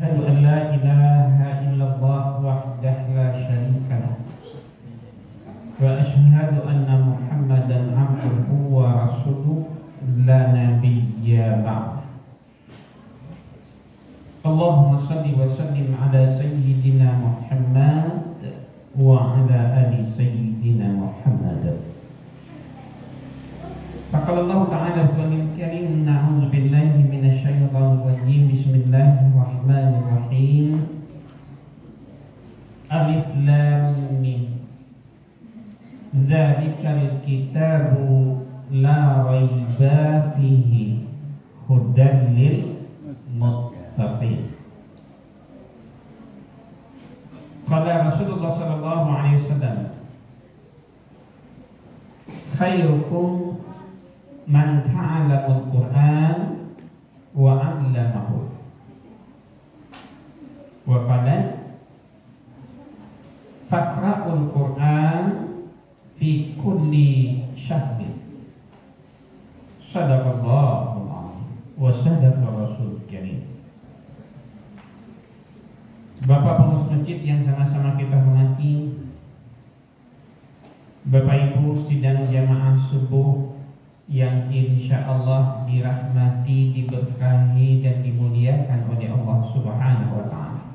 أشهد أن لا إله إلا الله وحده لا شريك له وأشهد أن محمدا عبده ورسوله لا نبي بعده. اللهم صل وسلم على سيدنا محمد وعلى آل سيدنا محمد. فقال الله تعالى في الكريم: نعوذ بالله من الشيطان الرجيم. بسم الله الرحمن الرحيم. ألف لام ميم. ذلك الكتاب لا ريب فيه هدى للمتقين. قال رسول الله صلى الله عليه وسلم: خيركم man ta'allamul Qur'an wa 'allamahu. Wa qala faqra'ul Qur'an fi kulli syahrin. Sadaqallahu wa sadaqa rasul karim. Bapak pengurus masjid yang sama-sama kita hormati, Bapak Ibu sidang jamaah subuh yang insya Allah dirahmati, diberkahi dan dimuliakan oleh Allah Subhanahu wa Ta'ala.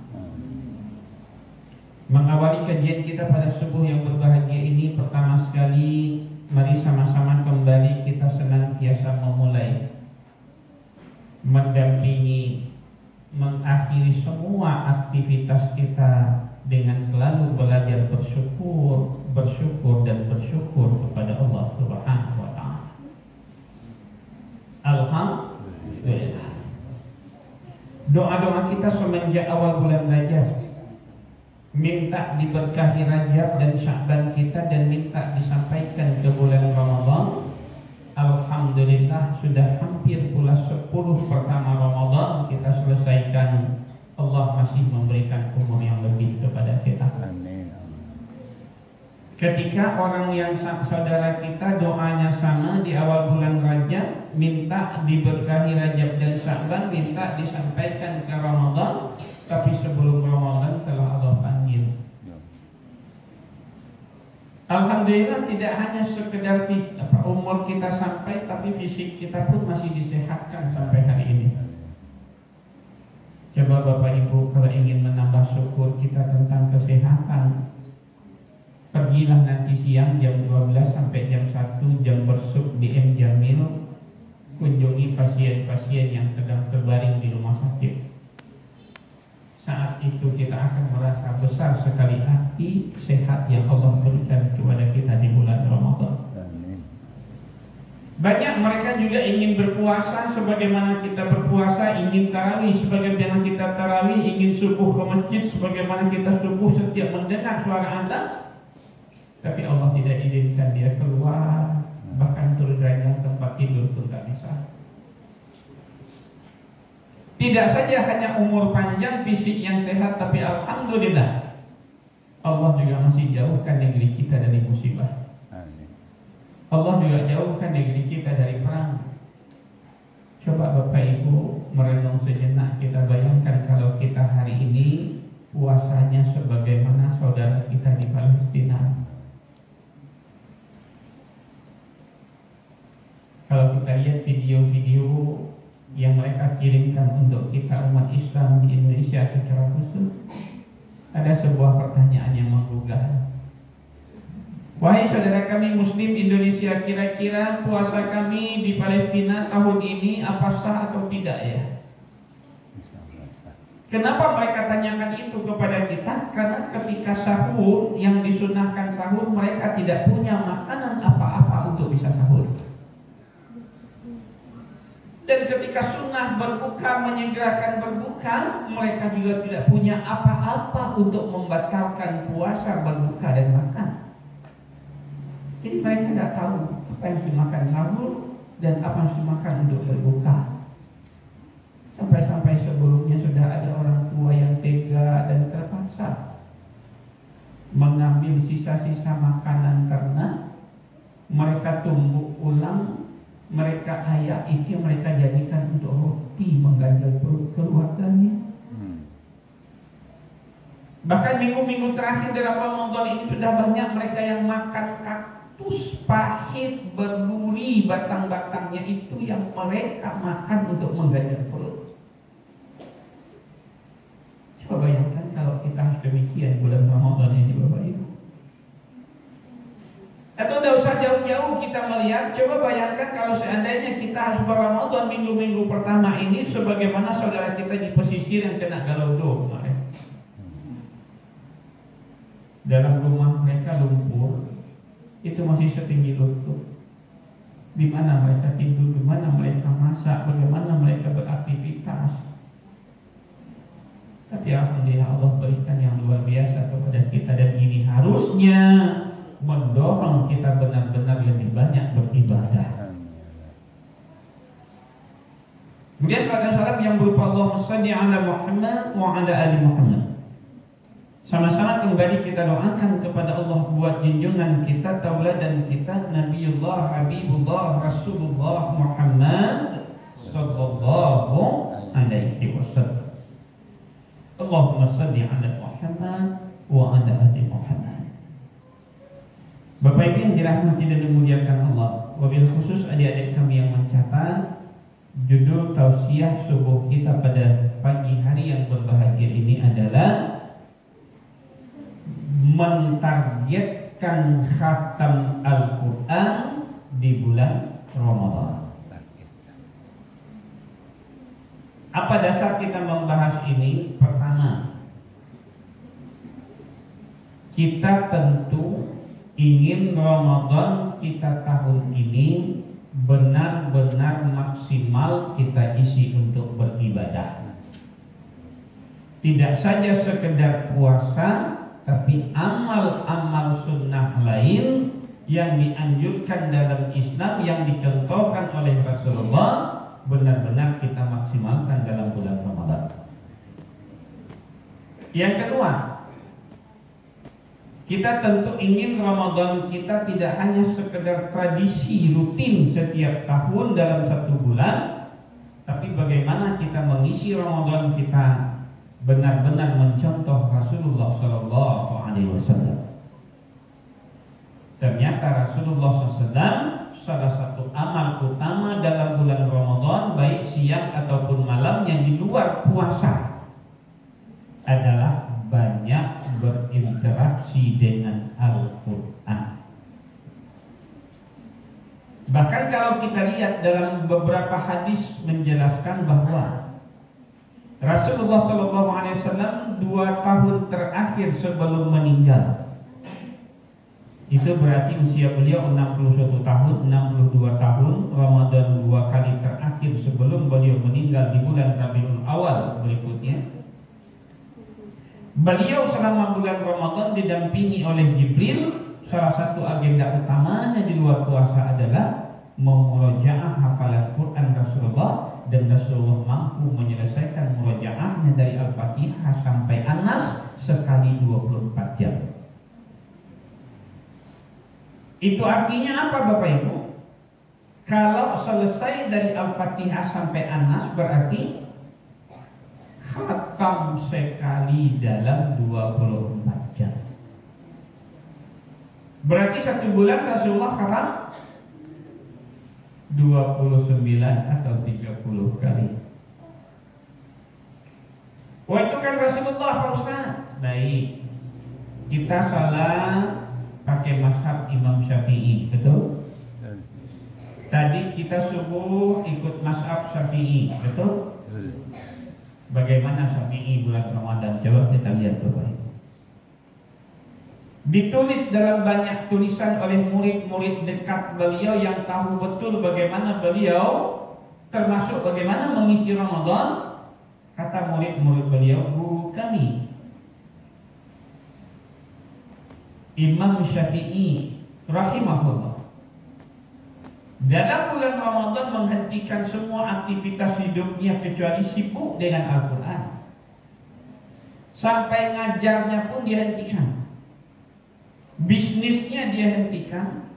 Mengawali kajian kita pada subuh yang berbahagia ini, pertama sekali mari sama-sama kembali kita senantiasa memulai, mendampingi, mengakhiri semua aktivitas kita dengan selalu belajar bersyukur dan bersyukur kepada Allah Subhanahu wa Ta'ala. Alhamdulillah. Doa-doa kita semenjak awal bulan Rajab, minta diberkahi Rajab dan Sya'ban kita, dan minta disampaikan ke bulan Ramadan. Alhamdulillah sudah hampir pula 10 pertama Ramadan kita selesaikan. Allah masih memberikan umur yang lebih kepada kita. Amin. Ketika orang yang saudara kita doanya sama di awal bulan Rajab, minta diberkahi Rajab dan Sya'ban, minta disampaikan ke Ramadan, tapi sebelum Ramadan telah Allah panggil. Alhamdulillah tidak hanya sekedar umur kita sampai, tapi fisik kita pun masih disehatkan sampai hari ini. Coba Bapak Ibu kalau ingin menambah syukur kita tentang kesehatan, pergilah nanti siang jam 12 sampai jam 1 jam bersuk di M. Jamil, kunjungi pasien-pasien yang sedang terbaring di rumah sakit. Saat itu kita akan merasa besar sekali hati sehat yang Allah berikan kepada kita di bulan Ramadan. Banyak mereka juga ingin berpuasa sebagaimana kita berpuasa, ingin tarawih sebagaimana kita tarawih, ingin subuh ke masjid sebagaimana kita subuh setiap mendengar suara azan. Tapi Allah tidak izinkan dia keluar, bahkan surganya tempat tidur pun tak bisa. Tidak saja hanya umur panjang, fisik yang sehat, tapi alhamdulillah Allah juga masih jauhkan negeri kita dari musibah. Allah juga jauhkan negeri kita dari perang. Coba Bapak Ibu merenung sejenak, kita bayangkan kalau kita hari ini puasanya sebagaimana saudara kita di Palestina. Kalau kita lihat video-video yang mereka kirimkan untuk kita umat Islam di Indonesia secara khusus, ada sebuah pertanyaan yang menggugah. Wahai saudara kami Muslim Indonesia, kira-kira puasa kami di Palestina tahun ini apa sah atau tidak ya? Kenapa mereka tanyakan itu kepada kita? Karena ketika sahur, yang disunahkan sahur, mereka tidak punya makanan apa-apa untuk bisa sahur. Dan ketika sunnah berbuka, menyegerakan berbuka, mereka juga tidak punya apa-apa untuk membatalkan puasa, berbuka dan makan. Jadi mereka tidak tahu apa yang harus dimakan sahur dan apa yang harus dimakan untuk berbuka. Sampai-sampai sebelumnya sudah ada orang tua yang tega dan terpaksa mengambil sisa-sisa makanan karena mereka tumbuk ulang, mereka ayak itu mereka jadikan untuk roti mengganjal perut keluarganya. Bahkan minggu-minggu terakhir dalam Ramadan ini sudah banyak mereka yang makan kaktus pahit, berduri, batang-batangnya itu yang mereka makan untuk mengganjal perut. Coba bayangkan kalau kita harus demikian bulan Ramadan ini, Bapak Ibu. Atau tidak usah jauh-jauh kita melihat, coba bayangkan kalau seandainya kita harus berRamadan minggu-minggu pertama ini sebagaimana saudara kita di pesisir yang kena galodo kemarin. Dalam rumah mereka lumpur, itu masih setinggi lutut. Di mana mereka tidur, di mana mereka masak, bagaimana mereka beraktivitas. Tapi alhamdulillah Allah berikan yang luar biasa kepada kita, dan ini harusnya mendorong kita benar-benar lebih banyak beribadah. Kemudian salam yang berupa Allahumma shalli ala Muhammad wa ala ali Muhammad. Sama-sama kembali kita doakan kepada Allah buat junjungan kita, tauladan kita, Nabiullah Habibullah Rasulullah Muhammad sallallahu alaihi wasallam. Allahumma shalli ala Muhammad wa ala ali Muhammad. Bapak Ibu yang dirahmati dan dimuliakan Allah, wabil khusus adik-adik kami yang mencatat, judul tausiah subuh kita pada pagi hari yang berbahagia ini adalah mentargetkan khatam Al-Quran di bulan Ramadan. Apa dasar kita membahas ini? Pertama, kita tentu ingin Ramadan kita tahun ini benar-benar maksimal kita isi untuk beribadah. Tidak saja sekedar puasa, tapi amal-amal sunnah lain yang dianjurkan dalam Islam, yang dicontohkan oleh Rasulullah, benar-benar kita maksimalkan dalam bulan Ramadan. Yang kedua, kita tentu ingin Ramadan kita tidak hanya sekedar tradisi rutin setiap tahun dalam satu bulan, tapi bagaimana kita mengisi Ramadan kita benar-benar mencontoh Rasulullah Sallallahu Alaihi Wasallam. Ternyata Rasulullah SAW salah satu amal utama dalam bulan Ramadan, baik siang ataupun malam yang di luar puasa, adalah banyak berinteraksi dengan Al-Quran. Bahkan kalau kita lihat dalam beberapa hadis menjelaskan bahwa Rasulullah SAW 2 tahun terakhir sebelum meninggal, itu berarti usia beliau 61 tahun, 62 tahun, Ramadan 2 kali terakhir sebelum beliau meninggal di bulan Rabiul Awal berikutnya. Beliau selama bulan Ramadan didampingi oleh Jibril. Salah satu agenda utamanya di luar puasa adalah memurojaah hafalan Quran Rasulullah, dan Rasulullah mampu menyelesaikan murojaahnya dari Al-Fatihah sampai An-Nas sekali 24 jam. Itu artinya apa Bapak Ibu? Kalau selesai dari Al-Fatihah sampai An-Nas berarti khatam sekali dalam 24 jam. Berarti satu bulan Rasulullah khatam 29 atau 30 kali. Wah, itu kan Rasulullah Pak Ustaz. Baik, kita salat pakai mazhab Imam Syafi'i, betul? Tadi kita subuh ikut mazhab Syafi'i, betul? Bagaimana Syafi'i bulan Ramadan? Coba kita lihat Bapak. Ditulis dalam banyak tulisan oleh murid-murid dekat beliau yang tahu betul bagaimana beliau, termasuk bagaimana mengisi Ramadan. Kata murid-murid beliau, guru kami Imam Syafi'i rahimahullah, dalam bulan Ramadan menghentikan semua aktivitas hidupnya kecuali sibuk dengan Al-Quran. Sampai ngajarnya pun dihentikan, bisnisnya dia hentikan,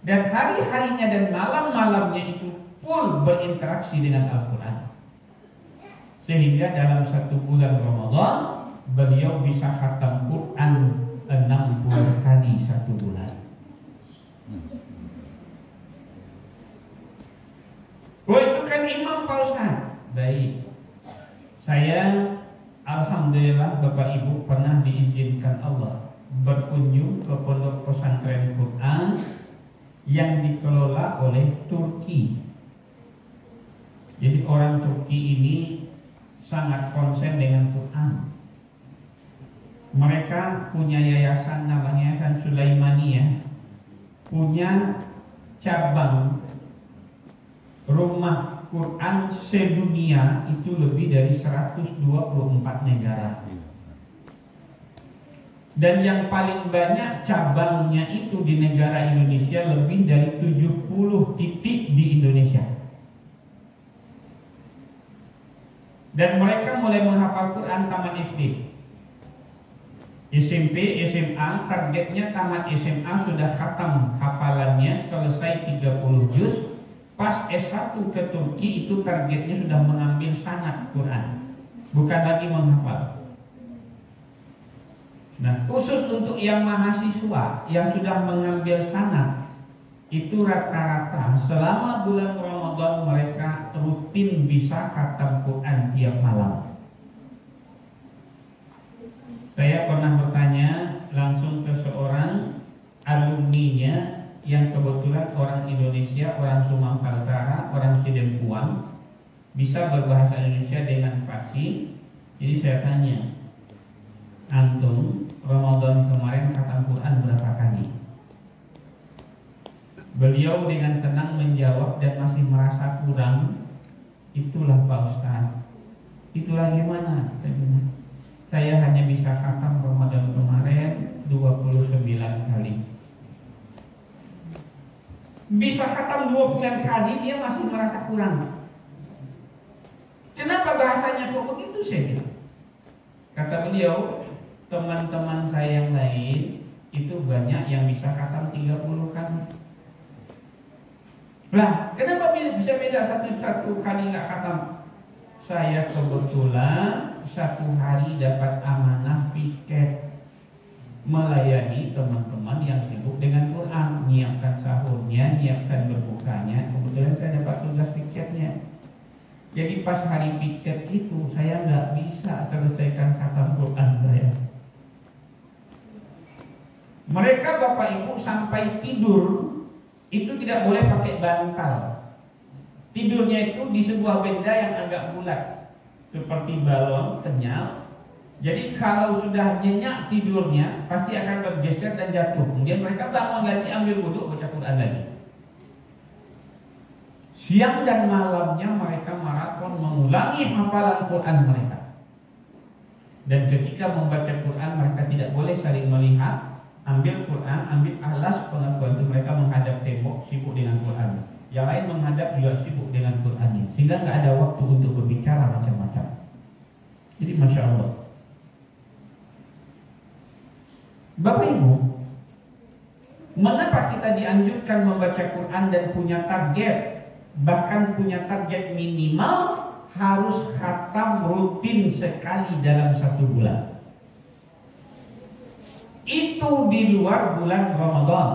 dan hari-harinya dan malam-malamnya itu full berinteraksi dengan Al-Quran. Sehingga dalam satu bulan Ramadan beliau bisa khatam Quran 60 kali satu bulan. Oh, itu kan imam Pak Ustaz. Baik. Saya alhamdulillah Bapak Ibu pernah diizinkan Allah berkunjung ke pondok pesantren Quran yang dikelola oleh Turki. Jadi orang Turki ini sangat konsen dengan Quran. Mereka punya yayasan namanya Yayasan Sulaimaniyah, punya cabang rumah Quran sedunia itu lebih dari 124 negara. Dan yang paling banyak cabangnya itu di negara Indonesia, lebih dari 70 titik di Indonesia. Dan mereka mulai menghafal Quran tamat SD. SMP, SMA, targetnya tamat SMA sudah khatam hafalannya, selesai 30 juz. Pas S1 ke Turki itu targetnya sudah mengambil sanad Quran, bukan lagi menghafal. Nah, khusus untuk yang mahasiswa yang sudah mengambil sanad, itu rata-rata selama bulan Ramadan mereka rutin bisa khatam Quran tiap malam. Saya pernah bertanya langsung ke seorang alumninya yang kebetulan orang Indonesia, orang Sumatera Utara, orang Sidempuan, bisa berbahasa Indonesia dengan fasih. Jadi saya tanya, antum Ramadan kemarin khatam Quran berapa kali? Beliau dengan tenang menjawab dan masih merasa kurang. Itulah Pak Ustaz. Itulah gimana? Saya hanya bisa khatam Ramadan kemarin 29 kali. Bisa khatam 29 kali, dia masih merasa kurang. Kenapa bahasanya kok begitu, saya bilang? Kata beliau, teman-teman saya yang lain itu banyak yang bisa khatam 30 kali. Lah, kenapa bisa beda satu kali nggak khatam? Saya kebetulan satu hari dapat amanah piket melayani teman-teman yang sibuk dengan Quran, nyiapkan sahurnya, nyiapkan berbukanya. Kebetulan saya dapat tugas piketnya. Jadi pas hari piket itu saya nggak bisa selesaikan khatam Quran saya. Mereka Bapak Ibu sampai tidur itu tidak boleh pakai bantal. Tidurnya itu di sebuah benda yang agak bulat seperti balon kenyal. Jadi kalau sudah nyenyak tidurnya pasti akan bergeser dan jatuh. Kemudian mereka bangun lagi, ambil wudhu, baca Quran lagi. Siang dan malamnya mereka maraton mengulangi hafalan Quran mereka. Dan ketika membaca Quran mereka tidak boleh saling melihat. Ambil Quran, ambil alas pengakuan itu, mereka menghadap tembok, sibuk dengan Quran. Yang lain menghadap juga sibuk dengan Qurannya, sehingga nggak ada waktu untuk berbicara macam-macam. Jadi Masya Allah. Bapak Ibu, mengapa kita dianjurkan membaca Quran dan punya target, bahkan punya target minimal harus khatam rutin sekali dalam satu bulan? Itu di luar bulan Ramadan.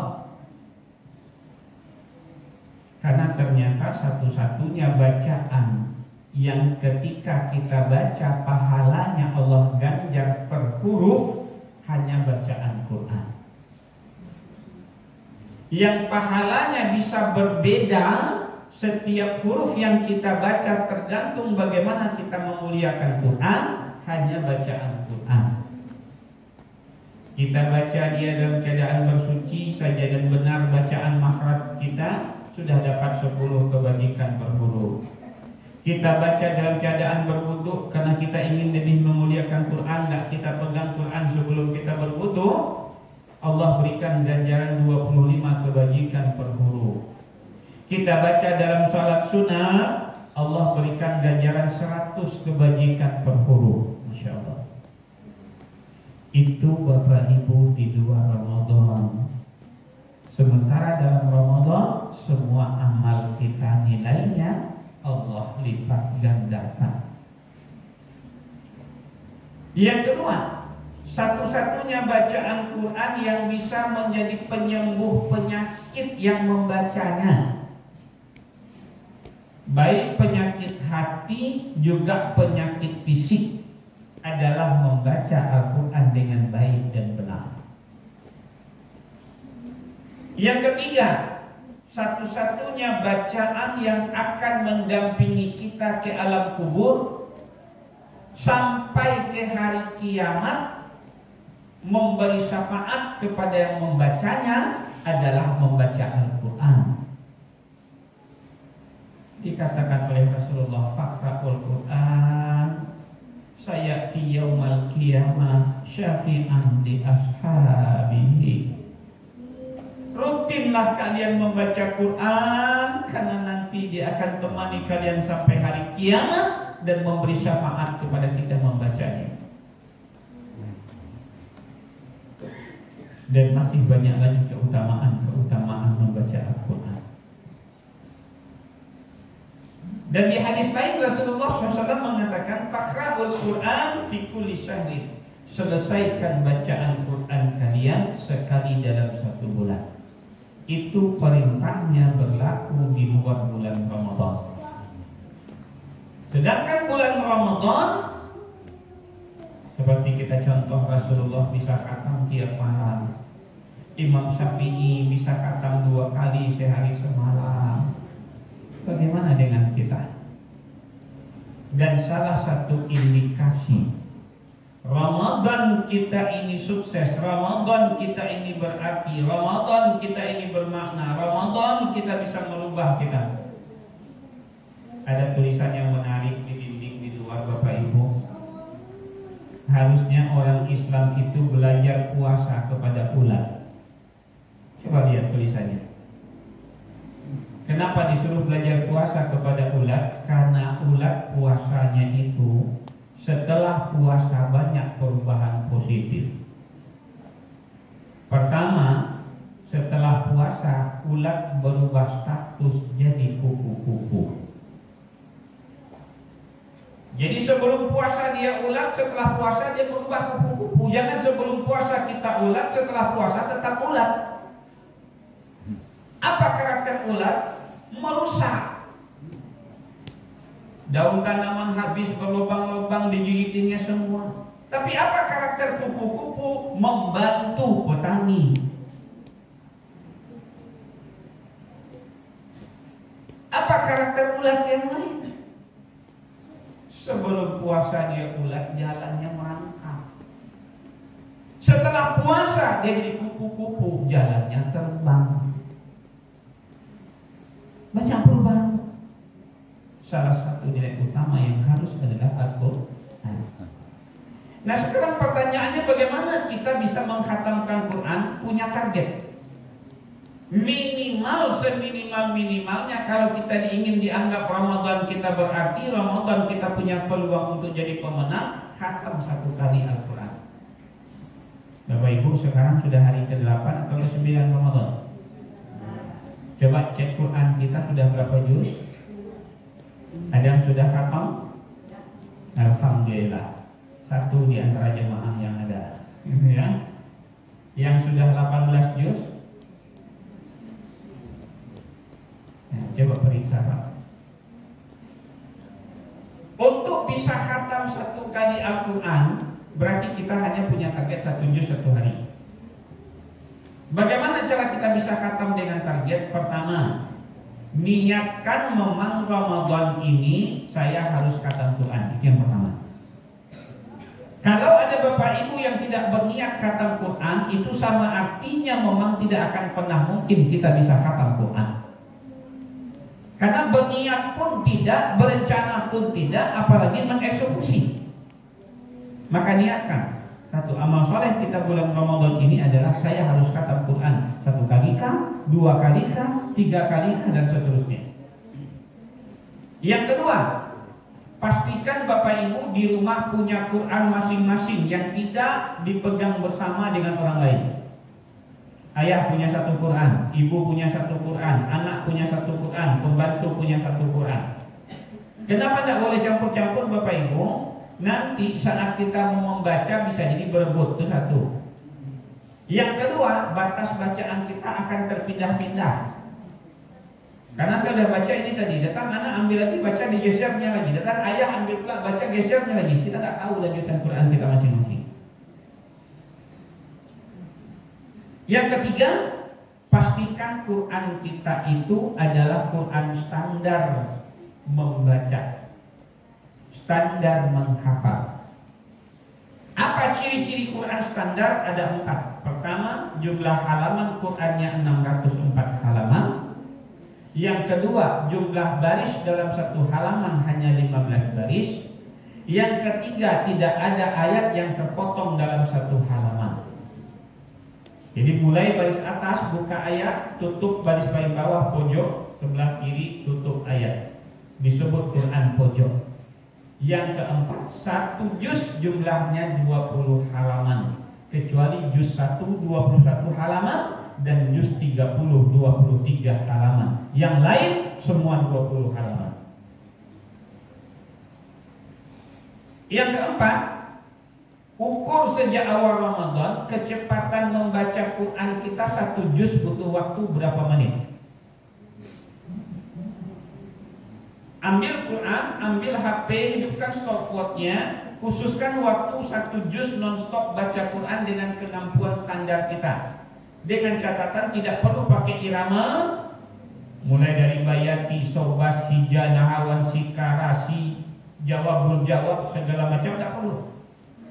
Karena ternyata satu-satunya bacaan yang ketika kita baca pahalanya Allah ganjar per huruf hanya bacaan Quran. Yang pahalanya bisa berbeda setiap huruf yang kita baca tergantung bagaimana kita memuliakan Quran, hanya bacaan Quran. Kita baca dia dalam keadaan bersuci saja dan benar bacaan makhraj kita, sudah dapat 10 kebajikan per huruf. Kita baca dalam keadaan berwudu karena kita ingin lebih memuliakan Quran, nggak kita pegang Quran sebelum kita berwudu, Allah berikan ganjaran 25 kebajikan per huruf. Kita baca dalam salat sunnah, Allah berikan ganjaran 100 kebajikan per huruf. Masya Allah. Itu Bapak Ibu di luar Ramadan. Sementara dalam Ramadan semua amal kita nilainya Allah lipat gandakan. Yang kedua, satu-satunya bacaan Quran yang bisa menjadi penyembuh penyakit yang membacanya, baik penyakit hati juga penyakit fisik, adalah membaca Al-Quran dengan baik dan benar. Yang ketiga, satu-satunya bacaan yang akan mendampingi kita ke alam kubur sampai ke hari kiamat, memberi syafaat kepada yang membacanya, adalah membaca Al-Quran. Dikatakan oleh Rasulullah, "Faqra'ul Quran sayati yaumal qiyamah syafi'an li ashabihi." Rutinlah kalian membaca Quran, karena nanti dia akan temani kalian sampai hari kiamat dan memberi syafaat kepada kita membacanya. Dan masih banyak lagi keutamaan membaca Al-Quran. Dan di hadis lain Rasulullah SAW mengatakan, "Faqra'ul Quran fi kulli syahrin." Selesaikan bacaan Quran kalian sekali dalam satu bulan. Itu perintahnya berlaku di luar bulan Ramadan. Sedangkan bulan Ramadan, seperti kita contoh, Rasulullah bisa khatam tiap malam, Imam Syafi'i bisa khatam 2 kali sehari semalam. Bagaimana dengan kita? Dan salah satu indikasi Ramadan kita ini sukses, Ramadan kita ini berarti, Ramadan kita ini bermakna, Ramadan kita bisa merubah kita. Ada tulisan yang menarik di dinding di luar, Bapak Ibu. Harusnya orang Islam itu belajar puasa kepada ulat. Coba lihat tulisannya. Kenapa disuruh belajar puasa kepada ulat? Karena ulat puasanya itu setelah puasa banyak perubahan positif. Pertama, setelah puasa ulat berubah status jadi kupu-kupu. Jadi sebelum puasa dia ulat, setelah puasa dia berubah kupu-kupu. Jangan sebelum puasa kita ulat, setelah puasa tetap ulat. Apa karakter ulat? Merusak. Daun tanaman habis, berlubang-lubang, digigitinnya semua. Tapi apa karakter kupu-kupu? Membantu petani. Apa karakter ulat yang lain? Sebelum puasa dia ulat, jalannya merangkak. Setelah puasa dia jadi kupu-kupu, jalannya terbang. Banyak perubahan. Salah satu nilai utama yang harus adalah Al-Quran. Nah, sekarang pertanyaannya, bagaimana kita bisa mengkhatamkan Quran? Punya target. Minimal seminimal-minimalnya, kalau kita ingin dianggap Ramadan kita berarti, Ramadan kita punya peluang untuk jadi pemenang, khatam 1 kali Al-Quran. Bapak Ibu, sekarang sudah hari ke-8 atau ke-9 Ramadan? Coba cek Quran kita sudah berapa juz? Ada yang sudah khatam? Alhamdulillah, 1 di antara jemaah yang ada, ya. Yang sudah 18 juz, ya, coba periksa, Pak. Untuk bisa khatam 1 kali Al-Quran, berarti kita hanya punya target 1 juz 1 hari. Bagaimana cara kita bisa khatam dengan target? Pertama, niatkan memang Ramadan ini saya harus khatam Quran. Itu yang pertama. Kalau ada Bapak Ibu yang tidak berniat khatam Quran, itu sama artinya memang tidak akan pernah mungkin kita bisa khatam Quran. Karena berniat pun tidak, berencana pun tidak, apalagi mengeksekusi. Maka niatkan. 1 amal soleh kita bulan Ramadan ini adalah saya harus khatam Quran 1 kali kah, 2 kali kah, 3 kali kah, dan seterusnya. Yang kedua, pastikan Bapak Ibu di rumah punya Quran masing-masing yang tidak dipegang bersama dengan orang lain. Ayah punya 1 Quran, ibu punya 1 Quran, anak punya 1 Quran, pembantu punya 1 Quran. Kenapa tidak boleh campur-campur Bapak Ibu? nanti saat kita mau membaca bisa jadi berebut, itu satu. Yang kedua, batas bacaan kita akan terpindah-pindah. Karena saya sudah baca ini tadi, datang anak ambil lagi, baca digesernya lagi, datang ayah ambil pula, baca gesernya lagi. Kita nggak tahu lanjutan Quran kita masing-masing. Yang ketiga, pastikan Quran kita itu adalah Quran standar membaca, standar menghafal. Apa ciri-ciri Quran standar? Ada 4. Pertama, jumlah halaman Qurannya 604 halaman. Yang kedua, jumlah baris dalam satu halaman hanya 15 baris. Yang ketiga, tidak ada ayat yang terpotong dalam satu halaman. Jadi mulai baris atas buka ayat, tutup baris paling bawah pojok, sebelah kiri tutup ayat. Disebut Quran pojok. Yang keempat, satu juz jumlahnya 20 halaman. Kecuali juz 1 21 halaman dan juz 30 23 halaman. Yang lain semua 20 halaman. Yang keempat, ukur sejak awal Ramadan kecepatan membaca Quran kita satu juz butuh waktu berapa menit. Ambil Quran, ambil HP, hidupkan stopwatchnya, khususkan waktu satu juz non-stop baca Quran dengan kemampuan standar kita. Dengan catatan tidak perlu pakai irama, mulai dari bayati, sobas, hija, nahawan, sikarasi, jawab, jawab, segala macam tidak perlu.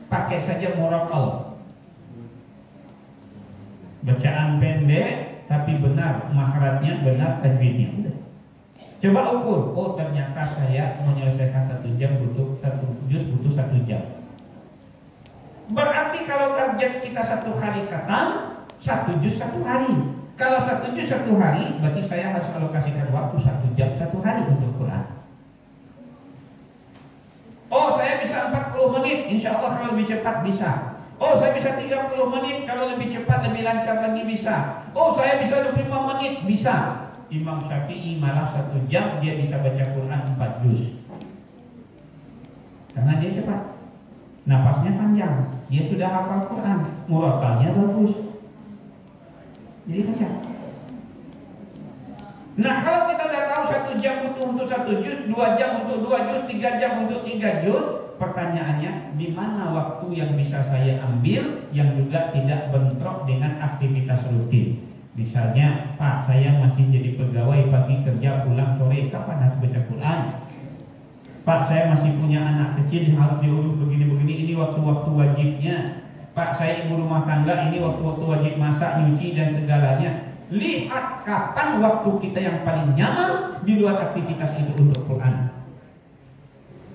Pakai saja murakal. Bacaan pendek tapi benar, makhrajnya benar, tajwidnya udah. Coba ukur, oh ternyata saya menyelesaikan 1 jam butuh 1 juz butuh 1 jam. Berarti kalau target kita 1 hari khatam, 1 juz 1 hari. Kalau 1 juz 1 hari, berarti saya harus alokasikan waktu 1 jam 1 hari untuk Quran. Oh saya bisa 40 menit, insya Allah kalau lebih cepat bisa. Oh saya bisa 30 menit, kalau lebih cepat lebih lancar lagi bisa. Oh saya bisa 25 menit, bisa. Imam Syafi'i malah 1 jam dia bisa baca Quran 4 juz. Karena dia cepat, napasnya panjang, dia sudah hafal Quran, muratalnya bagus. Jadi baca. Nah kalau kita sudah tahu 1 jam untuk 1 juz, 2 jam untuk 2 juz, 3 jam untuk 3 juz, pertanyaannya di mana waktu yang bisa saya ambil yang juga tidak bentrok dengan aktivitas rutin. Misalnya, Pak, saya masih jadi pegawai pagi kerja pulang sore, kapan harus baca Quran? Pak, saya masih punya anak kecil yang harus diurus begini-begini, ini waktu-waktu wajibnya. Pak, saya ibu rumah tangga, ini waktu-waktu wajib masak, nyuci dan segalanya. Lihat kapan waktu kita yang paling nyaman di luar aktivitas itu untuk Quran.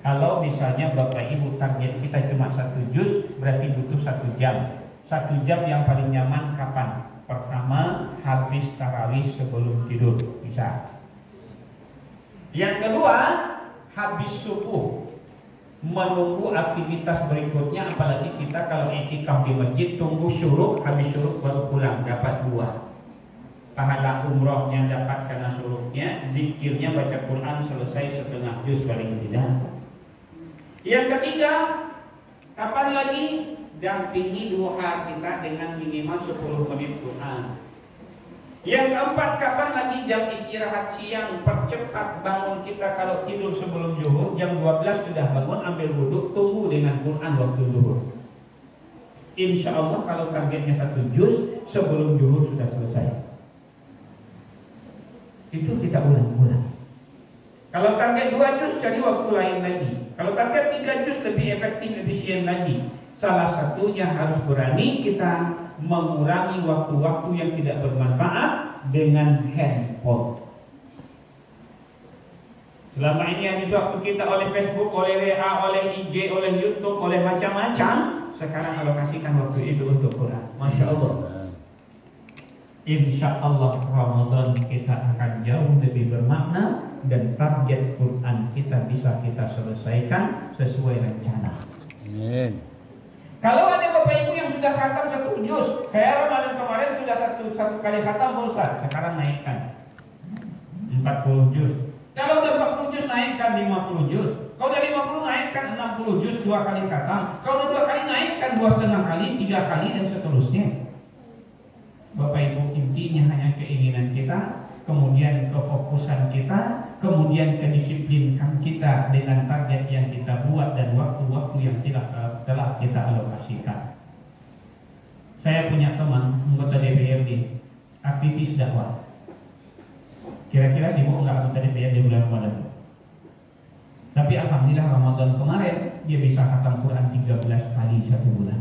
Kalau misalnya Bapak Ibu target kita cuma 1 juz, berarti butuh 1 jam. 1 jam yang paling nyaman kapan? Pertama, habis tarawih sebelum tidur, bisa. Yang kedua, habis subuh, menunggu aktivitas berikutnya. Apalagi kita kalau i'tikaf di masjid, tunggu syuruk, habis syuruk baru pulang, dapat 2. Pahala umrohnya dapat karena syuruknya, zikirnya baca Quran selesai setengah juz paling tidak. Yang ketiga, kapan lagi? Dampingi duha kita dengan minimal 10 menit Quran. Yang keempat, kapan lagi jam istirahat siang? Percepat bangun kita kalau tidur sebelum zuhur, jam 12 sudah bangun, ambil wudhu, tunggu dengan Quran waktu zuhur. Insya Allah kalau targetnya 1 juz, sebelum zuhur sudah selesai. Itu kita ulang-ulang. Kalau target 2 juz, cari waktu lain lagi. Kalau target 3 juz, lebih efektif, efisien lagi. Salah satunya harus berani kita mengurangi waktu-waktu yang tidak bermanfaat dengan handphone. Selama ini habis waktu kita oleh Facebook, oleh WA, oleh IG, oleh YouTube, oleh macam-macam. Sekarang alokasikan waktu itu untuk Quran. Masya Allah. Insya Allah Ramadan kita akan jauh lebih bermakna dan target Quran kita bisa kita selesaikan sesuai rencana. Amin. Kalau ada Bapak Ibu yang sudah khatam 1 juz, saya Ramadan kemarin sudah satu kali khatam, Ustaz, sekarang naikkan 40 juz. Kalau udah 40 juz naikkan 50 juz. Kalau udah 50 naikkan 60 10 juz 2 kali khatam. Kalau 2 kali naik kan 2,5 kali, 3 kali dan seterusnya. Bapak Ibu, intinya hanya keinginan kita, kemudian kefokusan kita, kemudian kedisiplinkan kita dengan target yang kita buat dan waktu-waktu yang telah kita alokasikan. Saya punya teman anggota DPRD, aktivis dakwah. Kira-kira sibuk nggak anggota DPRD bulan Ramadan? Tapi alhamdulillah Ramadan kemarin dia bisa khatam Quran 13 kali 1 bulan.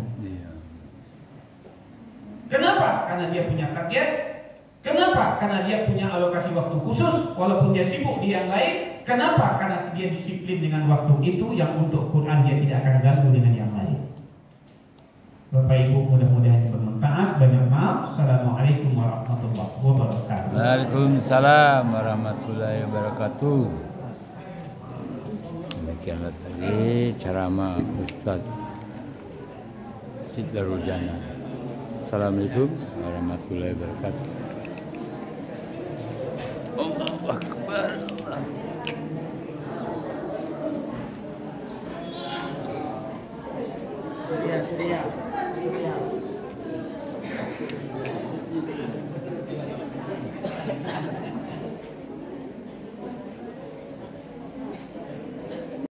Kenapa? Karena dia punya target. Kenapa? Karena dia punya alokasi waktu khusus walaupun dia sibuk di yang lain. Kenapa? Karena dia disiplin dengan waktu itu yang untuk Quran dia tidak akan ganggu dengan yang lain. Bapak Ibu, mudah-mudahan bermanfaat. Banyak maaf. Assalamualaikum warahmatullahi wabarakatuh. Waalaikumsalam warahmatullahi wabarakatuh. Demikianlah tadi ceramah Ustaz Syed Darul Jannah. Assalamualaikum warahmatullahi wabarakatuh. Allah Akbar.